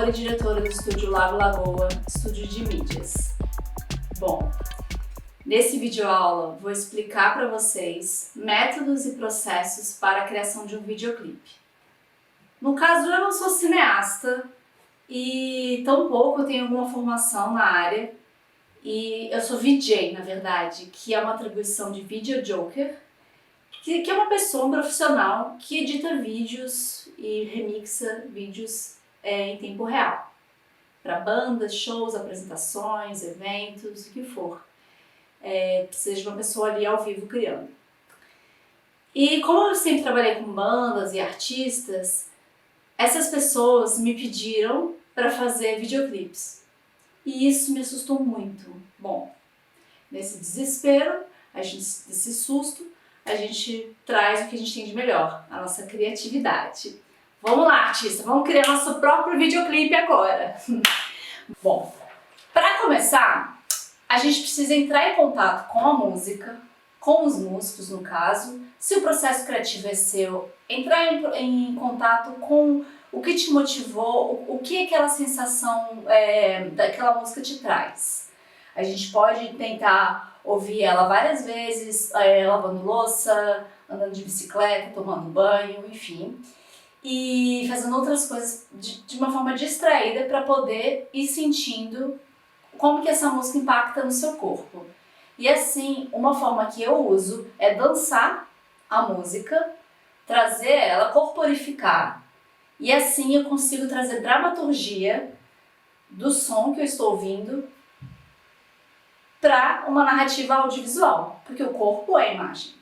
criadora e diretora do estúdio Lago Lagoa, estúdio de mídias. Bom, nesse videoaula vou explicar para vocês métodos e processos para a criação de um videoclipe. No caso, eu não sou cineasta e tampouco eu tenho alguma formação na área, e eu sou VJ, na verdade, que é uma atribuição de Video Joker, que é uma pessoa, um profissional que edita vídeos e remixa vídeos em tempo real, para bandas, shows, apresentações, eventos, o que for. Precisa de uma pessoa ali ao vivo criando. E como eu sempre trabalhei com bandas e artistas, essas pessoas me pediram para fazer videoclipes. E isso me assustou muito. Bom, nesse desespero, nesse susto, a gente traz o que a gente tem de melhor, a nossa criatividade. Vamos lá, artista, vamos criar nosso próprio videoclipe agora. Bom, para começar, a gente precisa entrar em contato com a música, com os músicos no caso. Se o processo criativo é seu, entrar em contato com o que te motivou, o que aquela sensação daquela música te traz. A gente pode tentar ouvir ela várias vezes, lavando louça, andando de bicicleta, tomando banho, enfim. E fazendo outras coisas de uma forma distraída para poder ir sentindo como que essa música impacta no seu corpo. E assim, uma forma que eu uso é dançar a música, trazer ela, corporificar. E assim eu consigo trazer dramaturgia do som que eu estou ouvindo para uma narrativa audiovisual, porque o corpo é a imagem.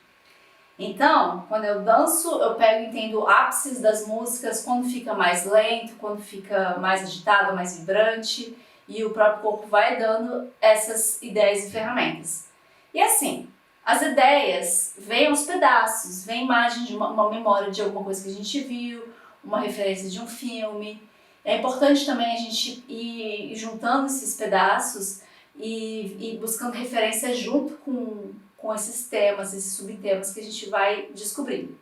Então, quando eu danço, eu pego e entendo ápices das músicas, quando fica mais lento, quando fica mais agitado, mais vibrante, e o próprio corpo vai dando essas ideias e ferramentas. E assim, as ideias vêm aos pedaços, vem imagem de uma memória de alguma coisa que a gente viu, uma referência de um filme. É importante também a gente ir juntando esses pedaços e buscando referências junto com esses temas, esses subtemas que a gente vai descobrindo.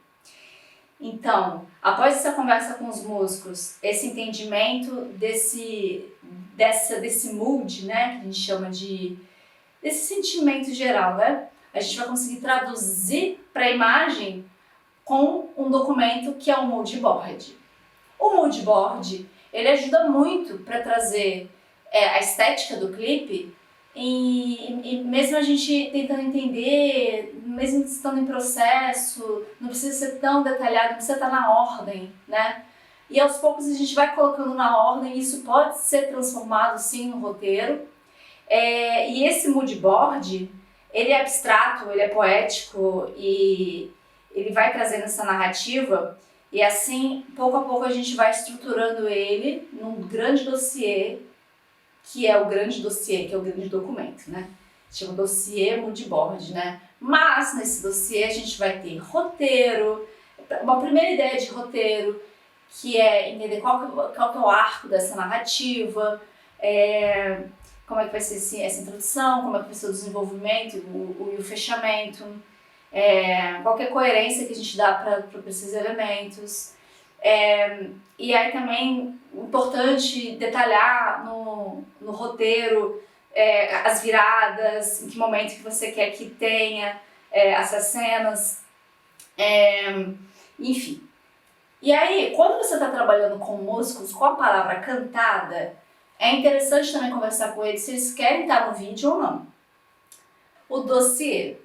Então, após essa conversa com os músicos, esse entendimento desse mood, né, que a gente chama desse sentimento geral, né, a gente vai conseguir traduzir para a imagem com um documento que é o mood board. O mood board, ele ajuda muito para trazer a estética do clipe e mesmo a gente tentando entender, mesmo estando em processo, não precisa ser tão detalhado, não precisa estar na ordem, né? E aos poucos a gente vai colocando na ordem, e isso pode ser transformado sim no roteiro. E esse mood board, ele é abstrato, ele é poético e ele vai trazendo essa narrativa, e assim, pouco a pouco a gente vai estruturando ele num grande dossiê, que é o grande dossiê, que é o grande documento, né? Se chama dossiê mood board, né? Mas nesse dossiê a gente vai ter roteiro, uma primeira ideia de roteiro, que é entender qual que é o arco dessa narrativa, como é que vai ser essa introdução, como é que vai ser o desenvolvimento e o fechamento, qual que é a coerência que a gente dá para esses elementos. E aí também importante detalhar no roteiro as viradas, em que momento que você quer que tenha essas cenas, enfim. E aí, quando você está trabalhando com músicos, com a palavra cantada, é interessante também conversar com eles se eles querem estar no vídeo ou não. O dossiê.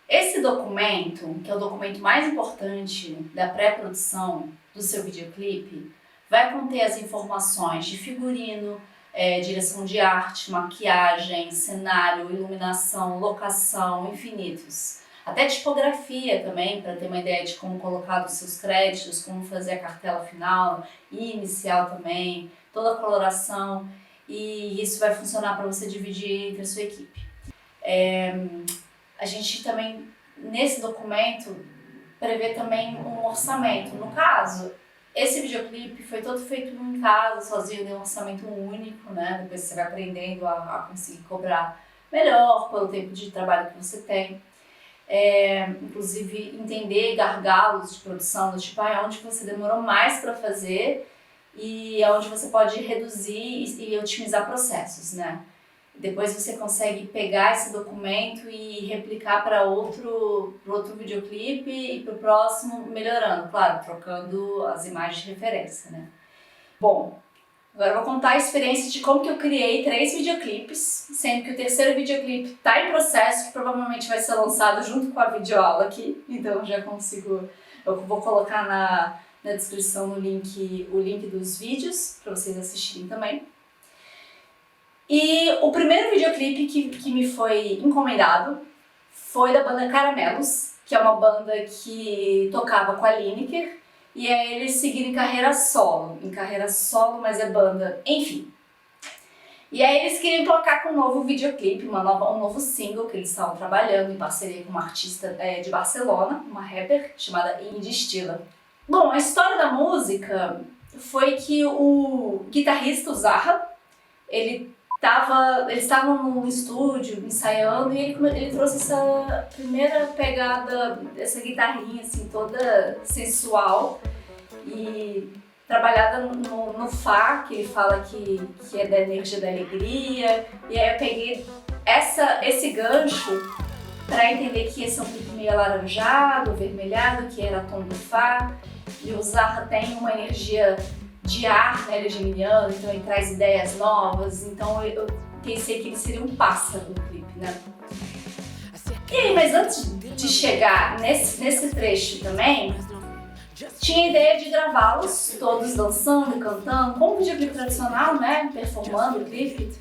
Esse documento, que é o documento mais importante da pré-produção do seu videoclipe, vai conter as informações de figurino, direção de arte, maquiagem, cenário, iluminação, locação, infinitos. Até tipografia também, para ter uma ideia de como colocar os seus créditos, como fazer a cartela final e inicial também, toda a coloração, e isso vai funcionar para você dividir entre a sua equipe. A gente também, nesse documento, prevê também um orçamento. No caso, esse videoclipe foi todo feito em casa, sozinho, de um orçamento único, né? Depois você vai aprendendo a conseguir cobrar melhor pelo tempo de trabalho que você tem. Inclusive entender gargalos de produção, do tipo, onde você demorou mais para fazer e é onde você pode reduzir e otimizar processos, né? Depois você consegue pegar esse documento e replicar para outro videoclipe e para o próximo, melhorando, claro, trocando as imagens de referência, né? Bom, agora eu vou contar a experiência de como que eu criei 3 videoclipes, sendo que o terceiro videoclipe está em processo, que provavelmente vai ser lançado junto com a videoaula aqui, então eu já consigo, eu vou colocar na descrição no link, o link dos vídeos para vocês assistirem também. E o primeiro videoclipe que me foi encomendado foi da banda Caramelos, que é uma banda que tocava com a Lineker, e aí eles seguiram em carreira solo, mas é banda, enfim. E aí eles queriam tocar com um novo videoclipe, um novo single que eles estavam trabalhando em parceria com uma artista de Barcelona, uma rapper chamada Indy Stila. Bom, a história da música foi que o guitarrista, o Zaha, eles estavam no estúdio ensaiando e ele trouxe essa primeira pegada, essa guitarrinha assim toda sensual e trabalhada no Fá, que ele fala que é da energia da alegria. E aí eu peguei esse gancho para entender que esse é um clipe meio alaranjado, avermelhado, que era tom do Fá, e o Zaha tem uma energia de ar, né, ele é geminiano, então ele traz ideias novas, então eu pensei que ele seria um pássaro no clipe, né? E aí, mas antes de chegar nesse trecho também, tinha a ideia de gravá-los todos dançando, cantando, como um videoclipe tradicional, né, performando o clipe,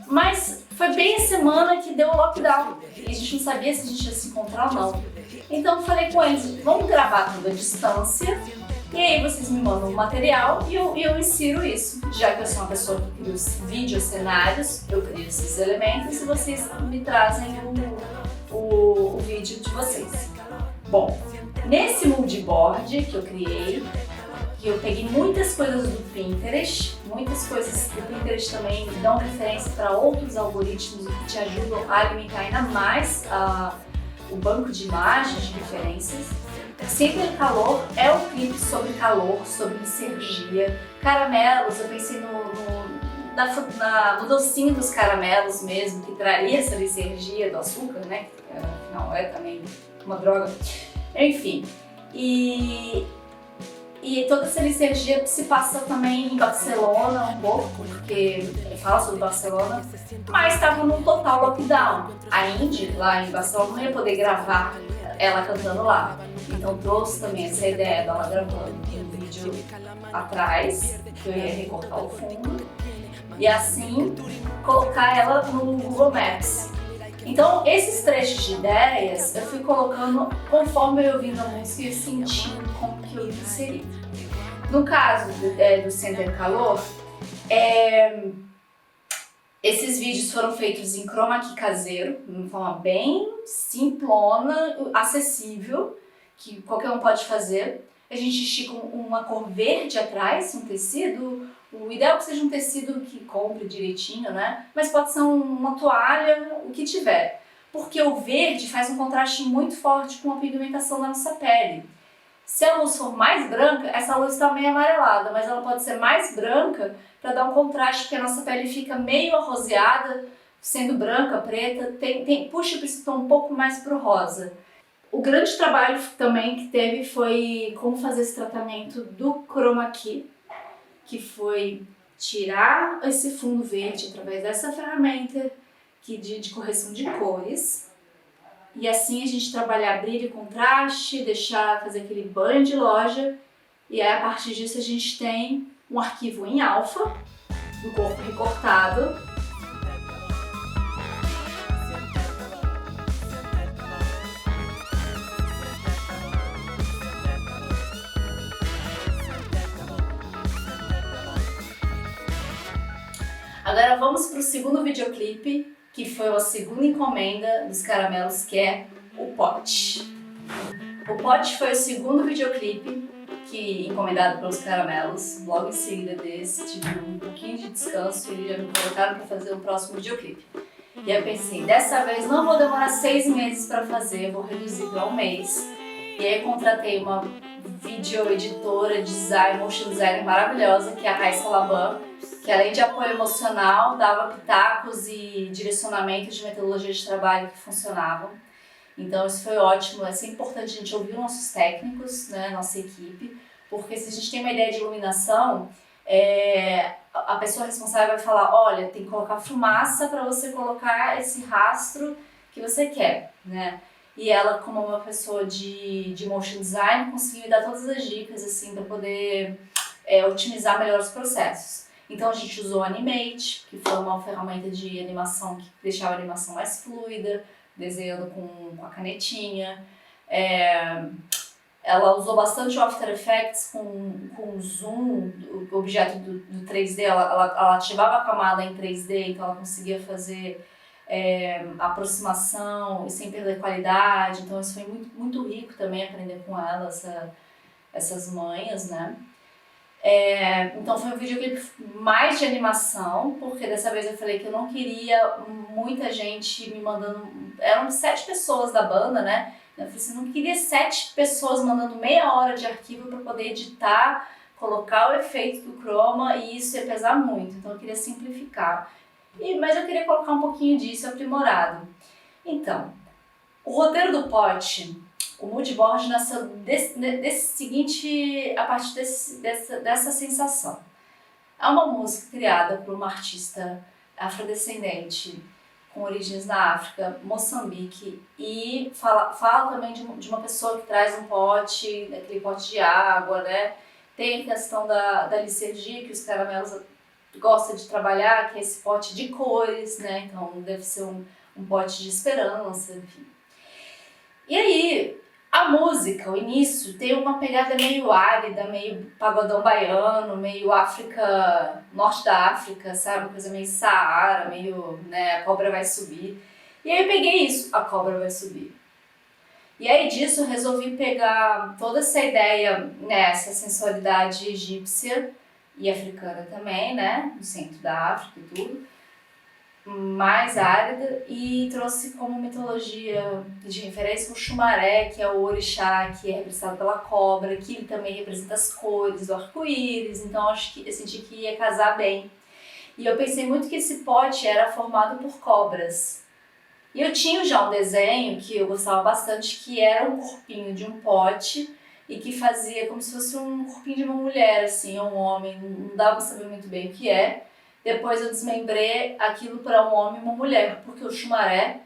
mas foi bem a semana que deu o lockdown e a gente não sabia se a gente ia se encontrar ou não. Então eu falei com eles, vamos gravar tudo à distância, e aí vocês me mandam o material e eu insiro isso. Já que eu sou uma pessoa que cria os vídeos, cenários, eu crio esses elementos e vocês me trazem o vídeo de vocês. Bom, nesse moodboard que eu criei, que eu peguei muitas coisas do Pinterest, muitas coisas do Pinterest também dão referência para outros algoritmos que te ajudam a alimentar ainda mais o banco de imagens, de referências. Sempre o Calor é um clipe sobre calor, sobre licergia. Caramelos, eu pensei no docinho dos caramelos mesmo, que traria essa licergia do açúcar, né? Que afinal é também uma droga. Enfim, e toda essa licergia se passa também em Barcelona um pouco, porque fala sobre Barcelona, mas estava num total lockdown. A Indy, lá em Barcelona, não ia poder gravar ela cantando lá. Então trouxe também essa ideia dela gravando um vídeo atrás, que eu ia recortar o fundo, e assim colocar ela no Google Maps. Então esses trechos de ideias eu fui colocando conforme eu ouvindo a música e sentindo como que eu inseri. No caso do Center Calor, esses vídeos foram feitos em chroma key caseiro, de uma forma bem simplona, acessível, que qualquer um pode fazer. A gente estica uma cor verde atrás, um tecido. O ideal é que seja um tecido que compre direitinho, né? Mas pode ser uma toalha, o que tiver. Porque o verde faz um contraste muito forte com a pigmentação da nossa pele. Se a luz for mais branca, essa luz está meio amarelada, mas ela pode ser mais branca para dar um contraste, porque a nossa pele fica meio arroseada, sendo branca, preta, puxa para esse tom um pouco mais pro rosa. O grande trabalho também que teve foi como fazer esse tratamento do chroma key, que foi tirar esse fundo verde através dessa ferramenta de correção de cores. E assim a gente trabalhar brilho e contraste, fazer aquele banho de loja. E aí a partir disso a gente tem um arquivo em alfa, do corpo recortado. Agora vamos para o segundo videoclipe, que foi a segunda encomenda dos Caramelos, que é o Pote. O Pote foi o segundo videoclipe encomendado pelos Caramelos. Logo em seguida desse, tive um pouquinho de descanso e eles já me colocaram para fazer o próximo videoclipe. E aí eu pensei, dessa vez não vou demorar 6 meses para fazer, vou reduzir para 1 mês. E aí eu contratei uma video editora, motion designer maravilhosa, que é a Raissa Laban, que além de apoio emocional, dava pitacos e direcionamentos de metodologia de trabalho que funcionavam. Então isso foi ótimo, é sempre importante a gente ouvir nossos técnicos, né, nossa equipe, porque se a gente tem uma ideia de iluminação, a pessoa responsável vai falar, olha, tem que colocar fumaça para você colocar esse rastro que você quer, né? E ela, como uma pessoa de motion design, conseguiu me dar todas as dicas assim para poder otimizar melhor os processos. Então a gente usou o Animate, que foi uma ferramenta de animação que deixava a animação mais fluida, desenhando com a canetinha. Ela usou bastante o After Effects com o zoom, o objeto do 3D, ela ativava a camada em 3D, então ela conseguia fazer aproximação e sem perder qualidade. Então isso foi muito, muito rico também aprender com ela, essas manhas, né? Então foi um videoclipe mais de animação, porque dessa vez eu falei que eu não queria muita gente me mandando. Eram 7 pessoas da banda, né? Eu falei assim, não queria 7 pessoas mandando meia hora de arquivo para poder editar, colocar o efeito do chroma, e isso ia pesar muito. Então eu queria simplificar. Mas eu queria colocar um pouquinho disso aprimorado. Então, o roteiro do pote. O mood board nasceu a partir dessa sensação. É uma música criada por uma artista afrodescendente com origens na África, Moçambique, e fala também de uma pessoa que traz um pote, aquele pote de água, né? Tem a questão da licergia, que os caramelos gostam de trabalhar, que é esse pote de cores, né? Então deve ser um pote de esperança, enfim. E aí, a música, o início, tem uma pegada meio árida, meio pagodão baiano, meio África, norte da África, sabe? Uma coisa meio Saara, meio, né, a cobra vai subir. E aí eu peguei isso, a cobra vai subir. E aí disso eu resolvi pegar toda essa ideia, né, essa sensualidade egípcia e africana também, né, no centro da África e tudo, mais árida, e trouxe como mitologia de referência o Xumaré, que é o orixá que é representado pela cobra, que ele também representa as cores do arco-íris, então eu senti que ia casar bem. E eu pensei muito que esse pote era formado por cobras. E eu tinha já um desenho que eu gostava bastante, que era um corpinho de um pote e que fazia como se fosse um corpinho de uma mulher, assim, ou um homem, não dava pra saber muito bem o que é. Depois eu desmembrei aquilo para um homem e uma mulher, porque o Xumaré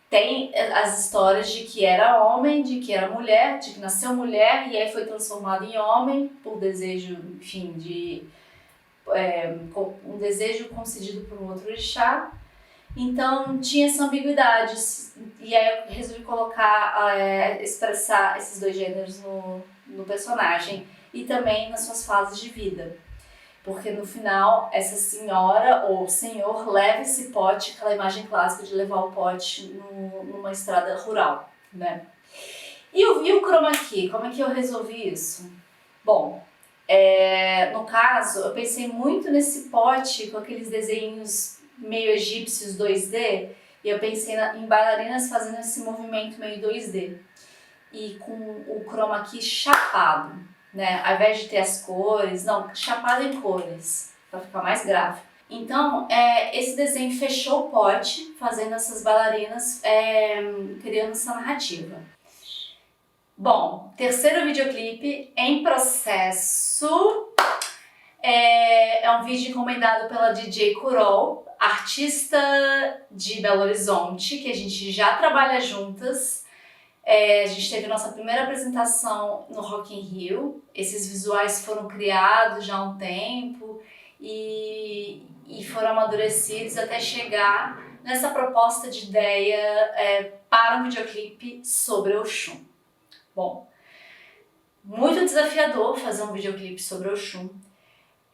tem as histórias de que era homem, de que era mulher, de que nasceu mulher e aí foi transformado em homem por desejo, enfim, um desejo concedido por um outro orixá. Então tinha essa ambiguidade, e aí eu resolvi expressar esses 2 gêneros no personagem e também nas suas fases de vida. Porque no final, essa senhora ou senhor leva esse pote, aquela imagem clássica de levar o pote numa estrada rural, né? E o chroma key, como é que eu resolvi isso? Bom, no caso, eu pensei muito nesse pote com aqueles desenhos meio egípcios 2D, e eu pensei em bailarinas fazendo esse movimento meio 2D. E com o chroma key chapado, né? Ao invés de ter as cores, não, chapado em cores, para ficar mais gráfico. Então, esse desenho fechou o pote, fazendo essas bailarinas, criando essa narrativa. Bom, terceiro videoclipe em processo. É um vídeo encomendado pela DJ Curol, artista de Belo Horizonte, que a gente já trabalha juntas. A gente teve nossa primeira apresentação no Rock in Rio. Esses visuais foram criados já há um tempo e foram amadurecidos até chegar nessa proposta de ideia para um videoclipe sobre Oxum. Bom, muito desafiador fazer um videoclipe sobre Oxum.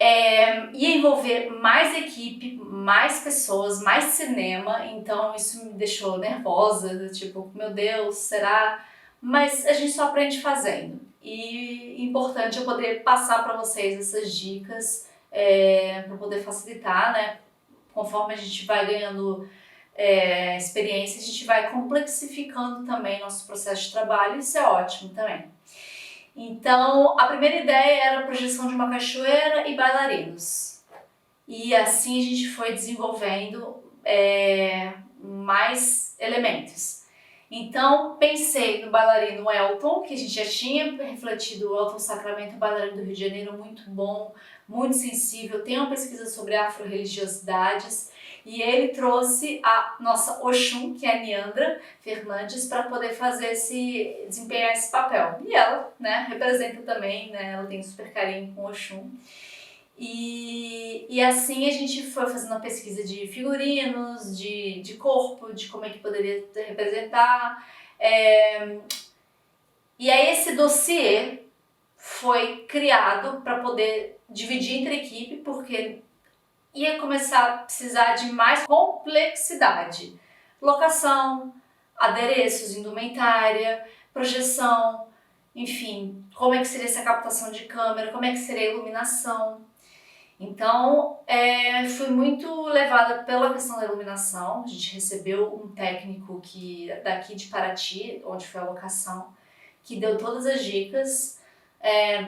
Ia envolver mais equipe, mais pessoas, mais cinema, então isso me deixou nervosa, tipo, meu Deus, será? Mas a gente só aprende fazendo. E importante eu poder passar para vocês essas dicas para poder facilitar, né? Conforme a gente vai ganhando experiência, a gente vai complexificando também nosso processo de trabalho, isso é ótimo também. Então, a primeira ideia era a projeção de uma cachoeira e bailarinos. E assim a gente foi desenvolvendo mais elementos. Então, pensei no bailarino Elton, que a gente já tinha refletido, o Elton Sacramento, bailarino do Rio de Janeiro, muito bom, muito sensível, tem uma pesquisa sobre afro-religiosidades, e ele trouxe a nossa Oxum, que é a Niandra Fernandes, para poder desempenhar esse papel. E ela, né, representa também, né, ela tem super carinho com Oxum. E assim a gente foi fazendo uma pesquisa de figurinos, de corpo, de como é que poderia representar. E aí esse dossiê foi criado para poder dividir entre equipe, porque ia começar a precisar de mais complexidade. Locação, adereços, indumentária, projeção, enfim, como é que seria essa captação de câmera, como é que seria a iluminação. Então, fui muito levada pela questão da iluminação. A gente recebeu um técnico daqui de Paraty, onde foi a locação, que deu todas as dicas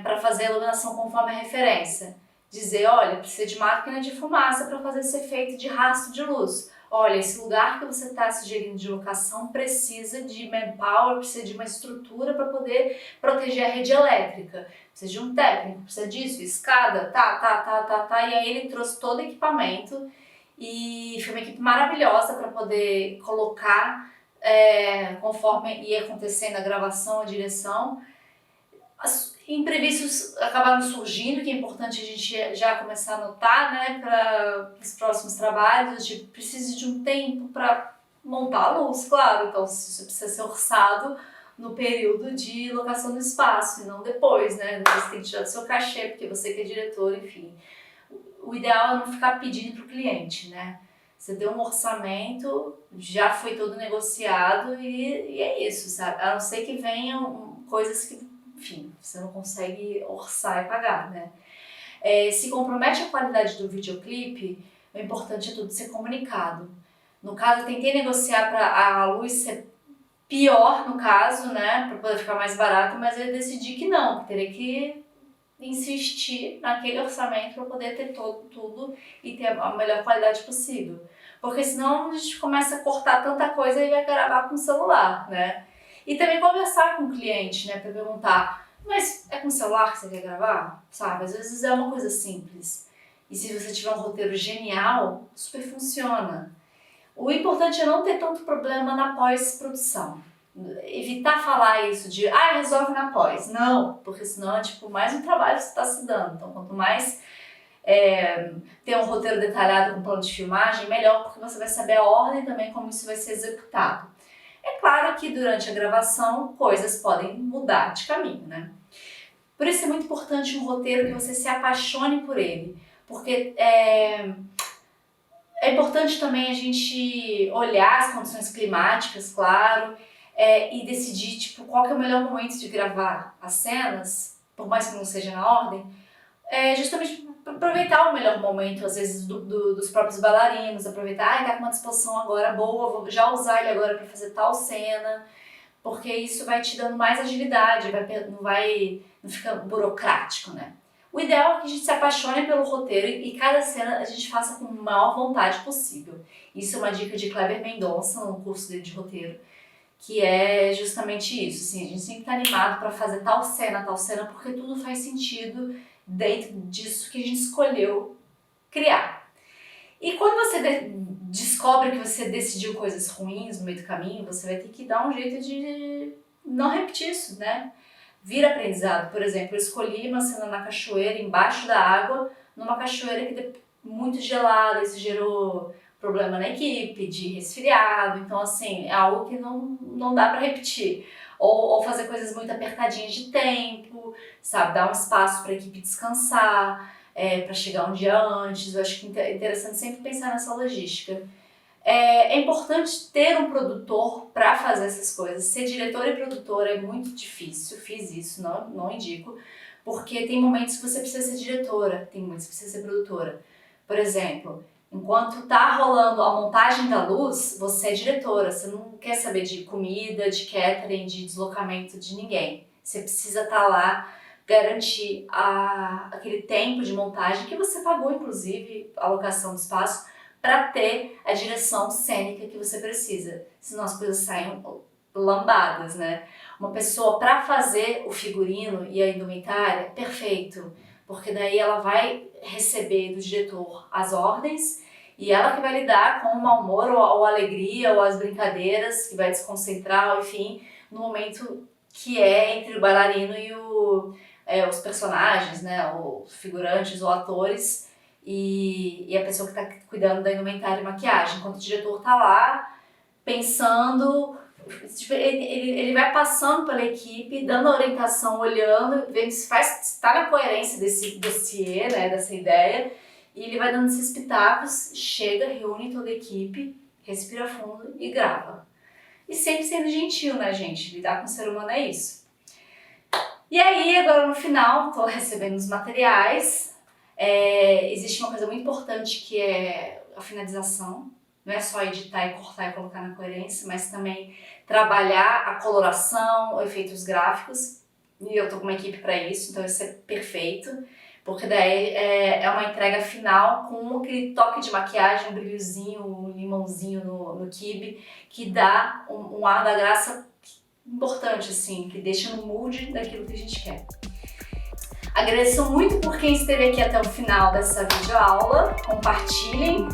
para fazer a iluminação conforme a referência. Dizer, olha, precisa de máquina de fumaça para fazer esse efeito de rastro de luz. Olha, esse lugar que você está sugerindo de locação precisa de manpower, precisa de uma estrutura para poder proteger a rede elétrica. Precisa de um técnico, precisa disso, escada, E aí ele trouxe todo o equipamento e foi uma equipe maravilhosa para poder colocar conforme ia acontecendo a gravação, a direção. Imprevistos acabaram surgindo, que é importante a gente já começar a notar, né, para os próximos trabalhos, precisa de um tempo para montar a luz, claro, então isso precisa ser orçado no período de locação do espaço, e não depois, né, depois você tem que tirar do seu cachê, porque você que é diretor, enfim. O ideal é não ficar pedindo para o cliente, né, você deu um orçamento, já foi todo negociado e é isso, sabe, a não ser que venham coisas que, enfim, você não consegue orçar e pagar, né? Se compromete a qualidade do videoclipe, o importante é tudo ser comunicado. No caso, eu tentei negociar para a luz ser pior, no caso, né, para poder ficar mais barato, mas eu decidi que não, que teria que insistir naquele orçamento para poder ter tudo e ter a melhor qualidade possível. Porque senão a gente começa a cortar tanta coisa e vai gravar com o celular, né? E também conversar com o cliente, né, para perguntar, mas é com o celular que você quer gravar? Sabe, às vezes é uma coisa simples. E se você tiver um roteiro genial, super funciona. O importante é não ter tanto problema na pós-produção. Evitar falar isso de, resolve na pós. Não, porque senão é tipo mais um trabalho que você está se dando. Então, quanto mais ter um roteiro detalhado com plano de filmagem, melhor, porque você vai saber a ordem também como isso vai ser executado. É claro que durante a gravação coisas podem mudar de caminho, né? Por isso é muito importante um roteiro que você se apaixone por ele, porque é importante também a gente olhar as condições climáticas, claro, e decidir tipo, qual que é o melhor momento de gravar as cenas, por mais que não seja na ordem, justamente aproveitar o melhor momento, às vezes, dos próprios bailarinos, aproveitar, tá com uma disposição agora boa, vou já usar ele agora para fazer tal cena, porque isso vai te dando mais agilidade, não fica burocrático, né? O ideal é que a gente se apaixone pelo roteiro e cada cena a gente faça com a maior vontade possível. Isso é uma dica de Kleber Mendonça, no curso dele de roteiro, que é justamente isso, assim, a gente sempre tá animado para fazer tal cena, porque tudo faz sentido dentro disso que a gente escolheu criar. E quando você descobre que você decidiu coisas ruins no meio do caminho, você vai ter que dar um jeito de não repetir isso, né? Vira aprendizado. Por exemplo, eu escolhi uma cena na cachoeira, embaixo da água, numa cachoeira que é muito gelada, isso gerou problema na equipe, de resfriado, então assim, é algo que não dá para repetir. Ou fazer coisas muito apertadinhas de tempo, sabe? Dar um espaço para a equipe descansar, para chegar um dia antes. Eu acho que é interessante sempre pensar nessa logística. É importante ter um produtor para fazer essas coisas. Ser diretor e produtor é muito difícil, fiz isso, não indico, porque tem momentos que você precisa ser diretora, tem momentos que você precisa ser produtora. Por exemplo, Enquanto tá rolando a montagem da luz, você é diretora, você não quer saber de comida, de catering, de deslocamento de ninguém. Você precisa estar lá, garantir aquele tempo de montagem que você pagou, inclusive, a alocação do espaço, para ter a direção cênica que você precisa. Senão as coisas saem lambadas, né? Uma pessoa para fazer o figurino e a indumentária, perfeito, porque daí ela vai receber do diretor as ordens e ela que vai lidar com o mau humor ou a alegria ou as brincadeiras, que vai desconcentrar, enfim, no momento que é entre o bailarino e os personagens, né, os figurantes ou atores e a pessoa que está cuidando da indumentária e maquiagem, enquanto o diretor está lá pensando. Tipo, ele vai passando pela equipe, dando orientação, olhando, vendo se está na coerência desse dossiê, né, dessa ideia, e ele vai dando esses pitacos, chega, reúne toda a equipe, respira fundo e grava. E sempre sendo gentil, né, gente? Lidar com o ser humano é isso. E aí, agora no final, estou recebendo os materiais. Existe uma coisa muito importante que é a finalização. Não é só editar e cortar e colocar na coerência, mas também trabalhar a coloração, efeitos gráficos. E eu tô com uma equipe para isso, então isso é perfeito. Porque daí é uma entrega final com aquele toque de maquiagem, um brilhozinho, um limãozinho no quibe, que dá um ar da graça importante, assim, que deixa no mood daquilo que a gente quer. Agradeço muito por quem esteve aqui até o final dessa videoaula. Compartilhem.